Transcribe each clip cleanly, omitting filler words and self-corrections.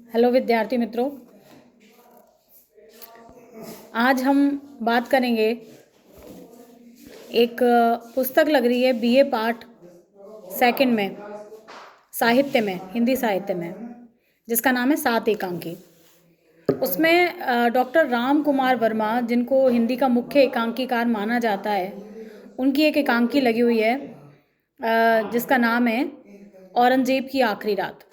Hello विद्यार्थी मित्रों, आज हम बात करेंगे। एक पुस्तक लग रही है बीए पार्ट सेकंड में, साहित्य में, हिंदी साहित्य में, जिसका नाम है सात एकांकी। उसमें डॉक्टर राम कुमार वर्मा, जिनको हिंदी का मुख्य एकांकीकार माना जाता है, उनकी एक एकांकी लगी हुई है जिसका नाम है औरंगजेब की आखिरी रात।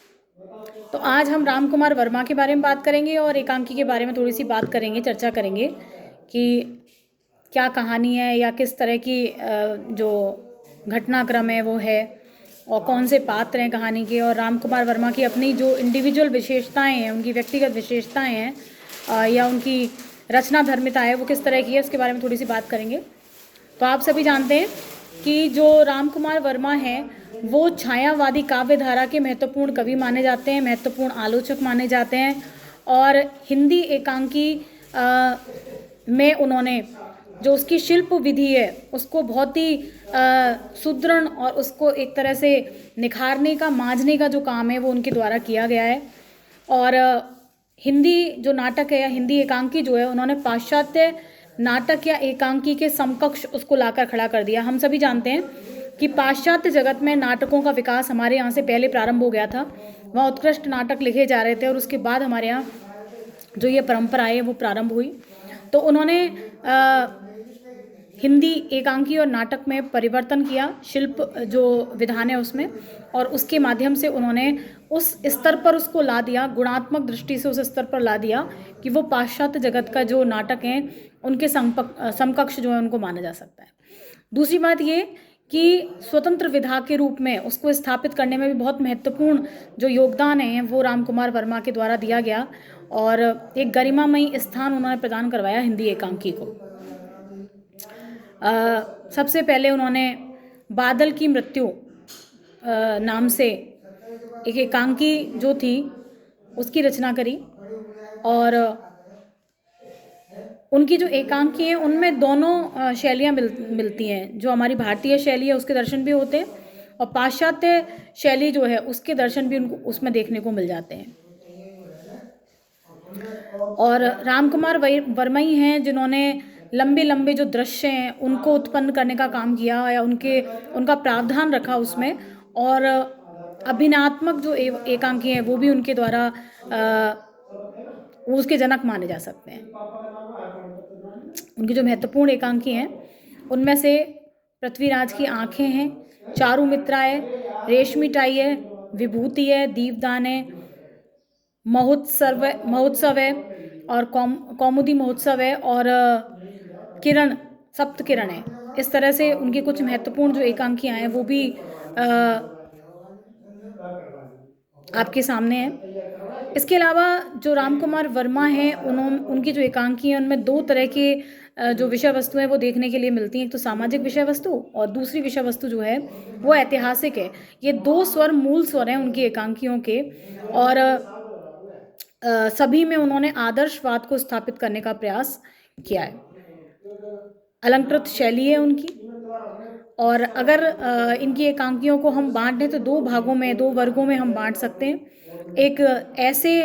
तो आज हम राम कुमार वर्मा के बारे में बात करेंगे और एकांकी के बारे में थोड़ी सी बात करेंगे, चर्चा करेंगे कि क्या कहानी है या किस तरह की जो घटनाक्रम है वो है और कौन से पात्र हैं कहानी के, और राम कुमार वर्मा की अपनी जो इंडिविजुअल विशेषताएं हैं, उनकी व्यक्तिगत विशेषताएं हैं या उनकी रचना धर्मिता है, वो किस तरह की है, उसके बारे में थोड़ी सी बात करेंगे। तो आप सभी जानते हैं कि जो राम कुमार वर्मा हैं वो छायावादी काव्य धारा के महत्वपूर्ण कवि माने जाते हैं, महत्वपूर्ण आलोचक माने जाते हैं, और हिंदी एकांकी में उन्होंने जो उसकी शिल्प विधि है उसको बहुत ही सुदृढ़ और उसको एक तरह से निखारने का, मांझने का जो काम है वो उनके द्वारा किया गया है। और हिंदी जो नाटक है या हिंदी एकांकी जो है, उन्होंने पाश्चात्य नाटक या एकांकी के समकक्ष उसको लाकर खड़ा कर दिया। हम सभी जानते हैं कि पाश्चात्य जगत में नाटकों का विकास हमारे यहाँ से पहले प्रारंभ हो गया था। वहाँ उत्कृष्ट नाटक लिखे जा रहे थे और उसके बाद हमारे यहाँ जो ये परंपरा है वो प्रारंभ हुई। तो उन्होंने हिंदी एकांकी और नाटक में परिवर्तन किया, शिल्प जो विधान है उसमें, और उसके माध्यम से उन्होंने उस स्तर पर उसको ला दिया, गुणात्मक दृष्टि से उस स्तर पर ला दिया कि वो पाश्चात्य जगत का जो नाटक है उनके समकक्ष जो है उनको माना जा सकता है। दूसरी बात ये कि स्वतंत्र विधा के रूप में उसको स्थापित करने में भी बहुत महत्वपूर्ण जो योगदान है वो राम कुमार वर्मा के द्वारा दिया गया और एक गरिमामयी स्थान उन्होंने प्रदान करवाया हिंदी एकांकी को। सबसे पहले उन्होंने बादल की मृत्यु नाम से एक एकांकी जो थी उसकी रचना करी, और उनकी जो एकांकी हैं उनमें दोनों शैलियाँ मिलती हैं। जो हमारी भारतीय शैली है उसके दर्शन भी होते हैं और पाश्चात्य शैली जो है उसके दर्शन भी उनको उसमें देखने को मिल जाते हैं। और राम कुमार वर्मा ही हैं जिन्होंने लंबे लंबे जो दृश्य हैं उनको उत्पन्न करने का काम किया या उनका प्रावधान रखा उसमें, और अभिनयात्मक जो एकांकी हैं वो भी उनके द्वारा उसके जनक माने जा सकते हैं। उनकी जो महत्वपूर्ण एकांकी हैं उनमें से पृथ्वीराज की आंखें हैं, चारुमित्रा है, रेशमी टाई है, विभूति है, दीपदान है, महोत्सव है, और कौमुदी महोत्सव है, और किरण, सप्त किरण है। इस तरह से उनकी कुछ महत्वपूर्ण जो एकांकियां हैं वो भी आपके सामने है। इसके अलावा जो राम कुमार वर्मा हैं उनकी जो एकांकी हैं उनमें दो तरह के जो विषय वस्तु है वो देखने के लिए मिलती हैं। एक तो सामाजिक विषय वस्तु और दूसरी विषय वस्तु जो है वो ऐतिहासिक है। ये दो स्वर मूल स्वर हैं उनकी एकांकियों के, और सभी में उन्होंने आदर्शवाद को स्थापित करने का प्रयास किया है। अलंकृत शैली है उनकी, और अगर इनकी एकांकियों को हम बांट दें तो दो भागों में, दो वर्गों में हम बांट सकते हैं। एक ऐसे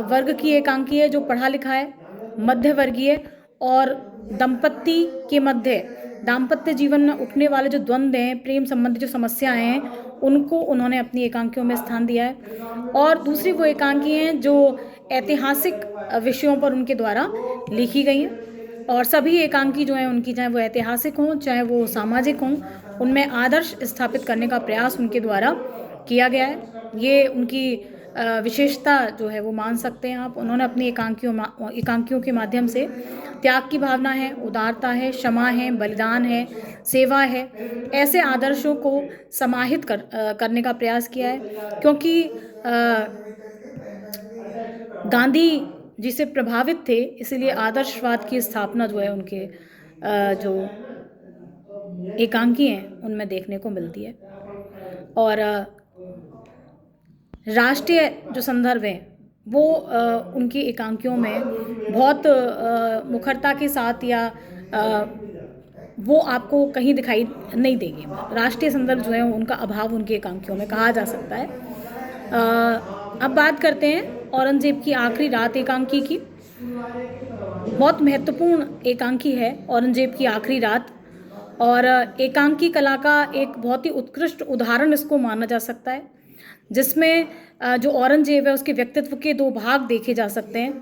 वर्ग की एकांकी है जो पढ़ा लिखा है, मध्य वर्गीय, और दंपत्ति के मध्य, दाम्पत्य जीवन में उठने वाले जो द्वंद्व हैं, प्रेम संबंधी जो समस्याएं हैं, उनको उन्होंने अपनी एकांकियों में स्थान दिया है। और दूसरी वो एकांकी हैं जो ऐतिहासिक विषयों पर उनके द्वारा लिखी गई हैं, और सभी एकांकी जो हैं उनकी, चाहे वो ऐतिहासिक हों चाहे वो सामाजिक हों, उनमें आदर्श स्थापित करने का प्रयास उनके द्वारा किया गया है। ये उनकी विशेषता जो है वो मान सकते हैं आप। उन्होंने अपनी एकांकियों के माध्यम से त्याग की भावना है, उदारता है, क्षमा है, बलिदान है, सेवा है, ऐसे आदर्शों को समाहित करने का प्रयास किया है। क्योंकि गांधी जी से प्रभावित थे, इसलिए आदर्शवाद की स्थापना जो है उनके जो एकांकी हैं उनमें देखने को मिलती है। और राष्ट्रीय जो संदर्भ है वो उनकी एकांकियों में बहुत मुखरता के साथ या वो आपको कहीं दिखाई नहीं देंगे। राष्ट्रीय संदर्भ जो है उनका अभाव उनकी एकांकियों में कहा जा सकता है। अब बात करते हैं औरंगजेब की आखिरी रात एकांकी की। बहुत महत्वपूर्ण एकांकी है औरंगजेब की आखिरी रात, और एकांकी कला का एक बहुत ही उत्कृष्ट उदाहरण इसको माना जा सकता है, जिसमें जो औरंगजेब है उसके व्यक्तित्व के दो भाग देखे जा सकते हैं।